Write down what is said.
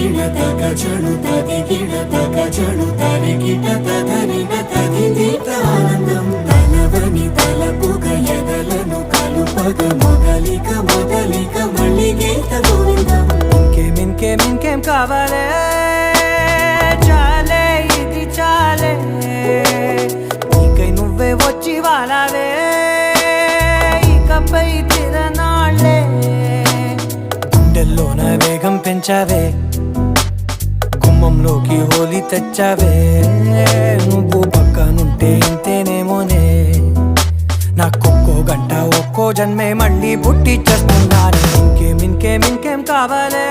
తదిగిడ తగ చణు తదిగిడ తగ చణు తరిగిట తదరిన తదిదీత ఆనందం తలవని తలపుగ ఎదలను కలుపగ మొదలిక మొదలిక మళ్ళీ గీత గోవిందం ఇంకేం ఇంకేం ఇంకేం కావాలే చాలే ఇది చాలే నీకై నువ్వే వచ్చి వాలావే ఇకపై తిరనాళ్ళే గుండెల్లోన వేగం పెంచావే గుమ్మంలోకి హోలీ తెచ్చావే నువ్వు పక్కనుంటే ఇంతేనేమోనే నాకొక్కో గంట ఒక్కో జన్మే మళ్ళీ పుట్టి చేస్తున్నాను ఇంకేం ఇంకేం ఇంకేం కావాలే